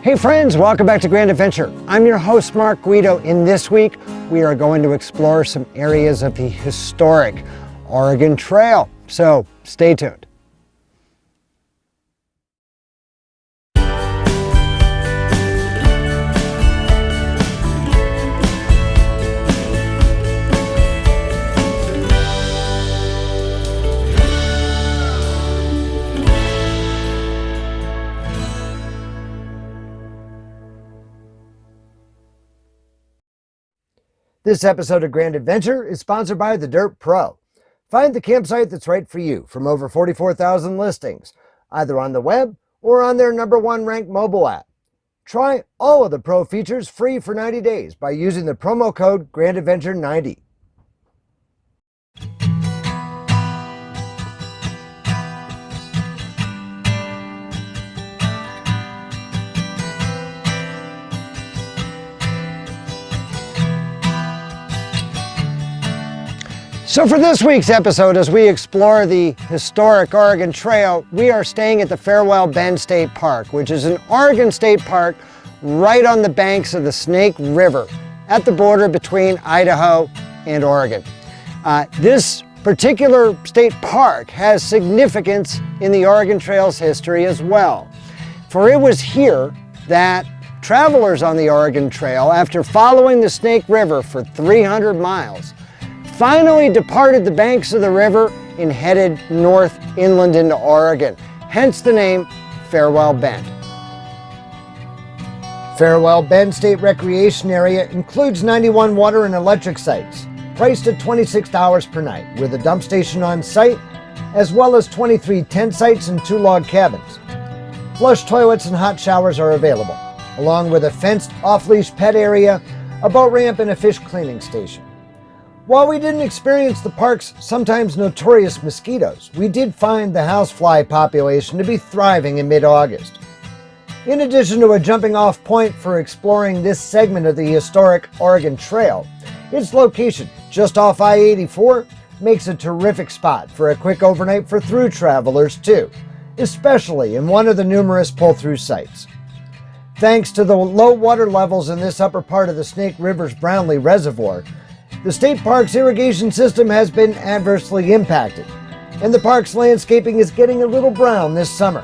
Hey friends, welcome back to Grand Adventure. I'm your host, Mark Guido. In this week, we are going to explore some areas of the historic Oregon Trail. So stay tuned. This episode of Grand Adventure is sponsored by The Dirt Pro. Find the campsite that's right for you from over 44,000 listings, either on the web or on their #1 ranked mobile app. Try all of the Pro features free for 90 days by using the promo code GrandAdventure90. So for this week's episode, as we explore the historic Oregon Trail, we are staying at the Farewell Bend State Park, which is an Oregon state park right on the banks of the Snake River at the border between Idaho and Oregon. This particular state park has significance in the Oregon Trail's history as well. For it was here that travelers on the Oregon Trail, after following the Snake River for 300 miles, finally departed the banks of the river and headed north inland into Oregon, hence the name Farewell Bend. Farewell Bend State Recreation Area includes 91 water and electric sites, priced at $26 per night, with a dump station on site, as well as 23 tent sites and 2 log cabins. Flush toilets and hot showers are available, along with a fenced off-leash pet area, a boat ramp, and a fish cleaning station. While we didn't experience the park's sometimes notorious mosquitoes, we did find the housefly population to be thriving in mid-August. In addition to a jumping-off point for exploring this segment of the historic Oregon Trail, its location just off I-84 makes a terrific spot for a quick overnight for through travelers too, especially in one of the numerous pull-through sites. Thanks to the low water levels in this upper part of the Snake River's Brownlee Reservoir, the state park's irrigation system has been adversely impacted, and the park's landscaping is getting a little brown this summer.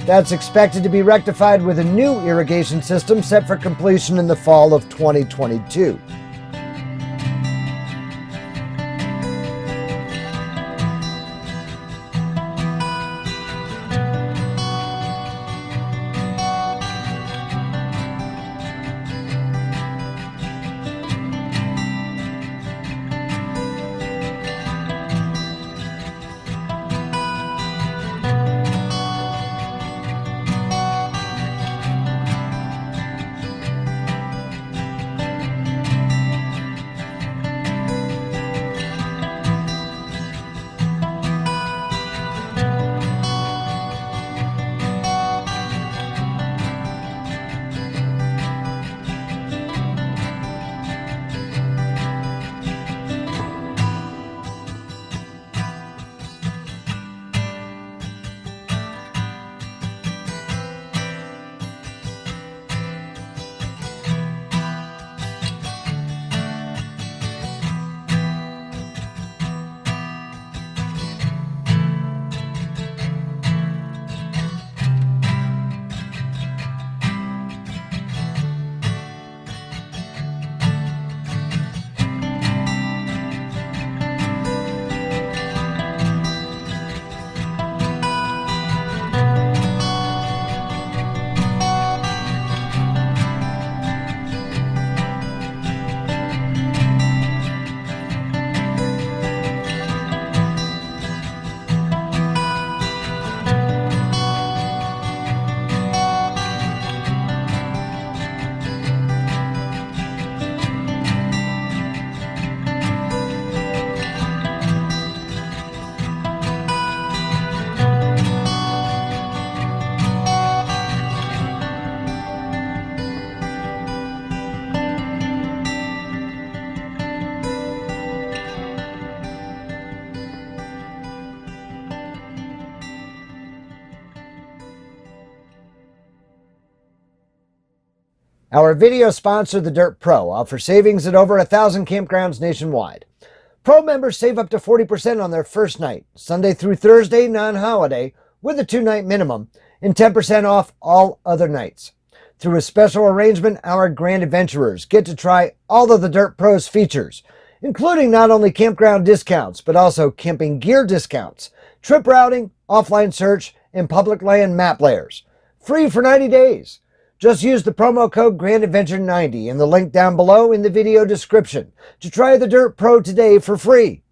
That's expected to be rectified with a new irrigation system set for completion in the fall of 2022. Our video sponsor, The Dirt Pro, offers savings at over 1,000 campgrounds nationwide. Pro members save up to 40% on their first night, Sunday through Thursday, non-holiday, with a 2-night minimum, and 10% off all other nights. Through a special arrangement, our Grand Adventurers get to try all of the Dirt Pro's features, including not only campground discounts, but also camping gear discounts, trip routing, offline search, and public land map layers. Free for 90 days. Just use the promo code GRANDADVENTURE90 in the link down below in the video description to try the Dirt Pro today for free.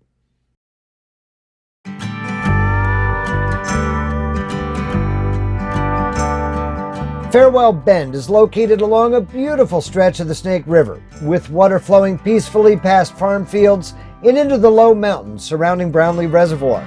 Farewell Bend is located along a beautiful stretch of the Snake River, with water flowing peacefully past farm fields and into the low mountains surrounding Brownlee Reservoir.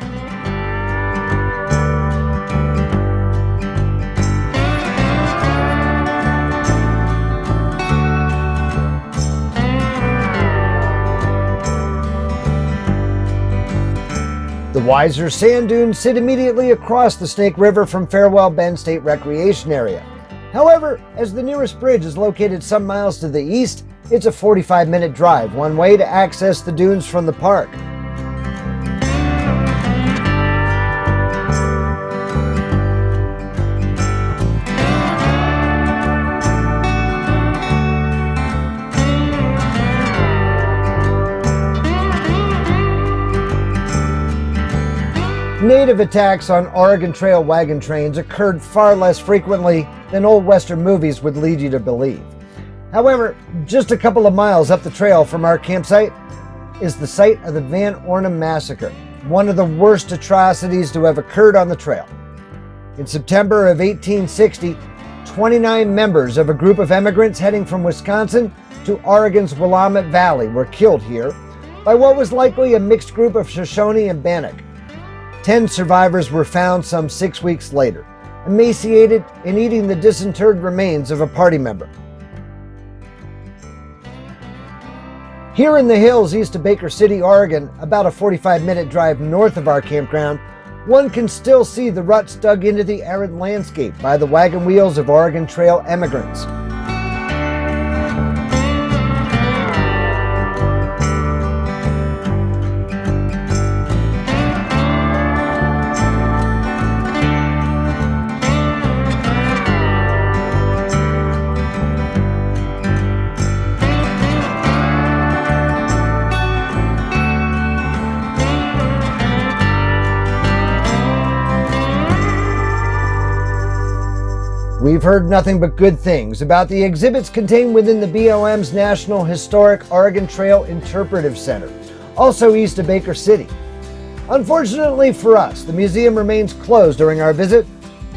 The Weiser Sand Dunes sit immediately across the Snake River from Farewell Bend State Recreation Area. However, as the nearest bridge is located some miles to the east, it's a 45-minute drive one way to access the dunes from the park. Native attacks on Oregon Trail wagon trains occurred far less frequently than old Western movies would lead you to believe. However, just a couple of miles up the trail from our campsite is the site of the Van Ornum Massacre, one of the worst atrocities to have occurred on the trail. In September of 1860, 29 members of a group of immigrants heading from Wisconsin to Oregon's Willamette Valley were killed here by what was likely a mixed group of Shoshone and Bannock. 10 survivors were found some 6 weeks later, emaciated and eating the disinterred remains of a party member. Here in the hills east of Baker City, Oregon, about a 45-minute drive north of our campground, one can still see the ruts dug into the arid landscape by the wagon wheels of Oregon Trail emigrants. We've heard nothing but good things about the exhibits contained within the BLM's National Historic Oregon Trail Interpretive Center, also east of Baker City. Unfortunately for us, the museum remains closed during our visit,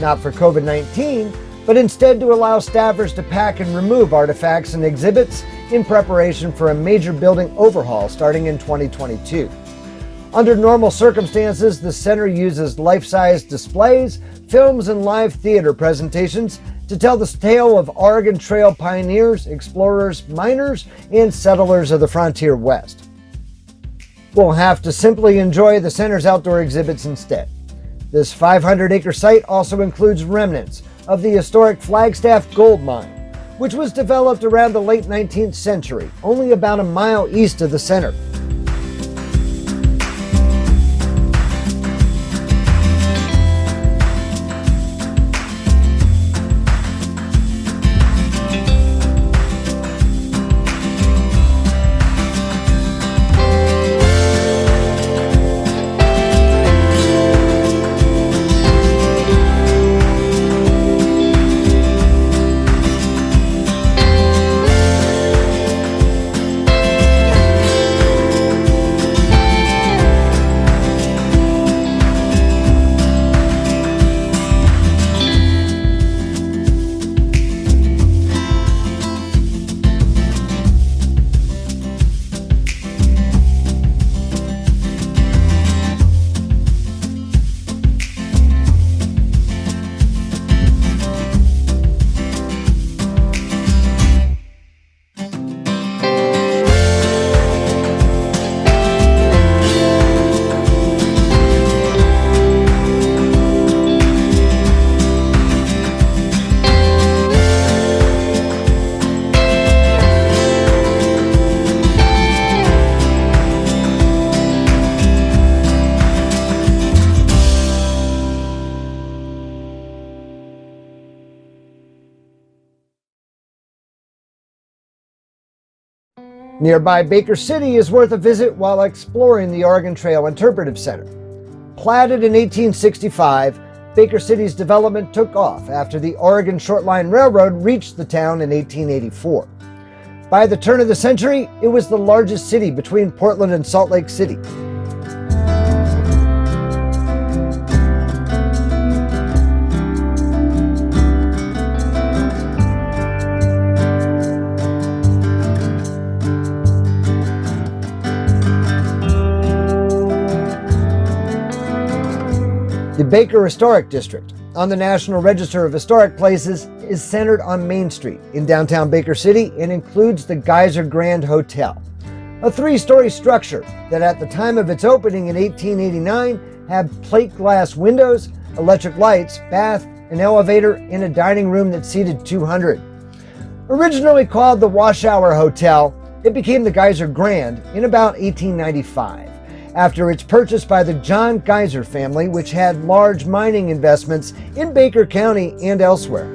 not for COVID-19, but instead to allow staffers to pack and remove artifacts and exhibits in preparation for a major building overhaul starting in 2022. Under normal circumstances, the center uses life-size displays, films, and live theater presentations to tell the tale of Oregon Trail pioneers, explorers, miners, and settlers of the frontier west. We'll have to simply enjoy the center's outdoor exhibits instead. This 500-acre site also includes remnants of the historic Flagstaff gold mine, which was developed around the late 19th century, only about a mile east of the center. Nearby Baker City is worth a visit while exploring the Oregon Trail Interpretive Center. Platted in 1865, Baker City's development took off after the Oregon Short Line Railroad reached the town in 1884. By the turn of the century, it was the largest city between Portland and Salt Lake City. The Baker Historic District, on the National Register of Historic Places, is centered on Main Street in downtown Baker City and includes the Geyser Grand Hotel, a three-story structure that at the time of its opening in 1889 had plate glass windows, electric lights, bath, an elevator, and a dining room that seated 200. Originally called the Wash Hour Hotel, it became the Geyser Grand in about 1895. After its purchase by the John Geyser family, which had large mining investments in Baker County and elsewhere.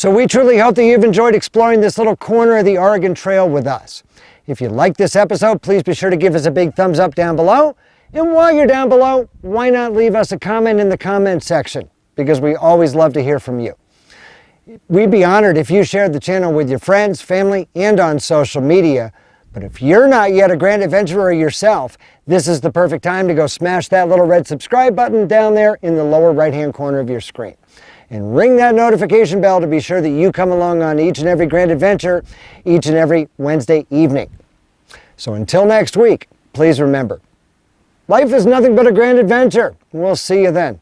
So we truly hope that you've enjoyed exploring this little corner of the Oregon Trail with us. If you liked this episode, please be sure to give us a big thumbs up down below. And while you're down below, why not leave us a comment in the comment section? Because we always love to hear from you. We'd be honored if you shared the channel with your friends, family, and on social media. But if you're not yet a Grand Adventurer yourself, this is the perfect time to go smash that little red subscribe button down there in the lower right-hand corner of your screen. And ring that notification bell to be sure that you come along on each and every Grand Adventure each and every Wednesday evening. So until next week, please remember, life is nothing but a grand adventure. We'll see you then.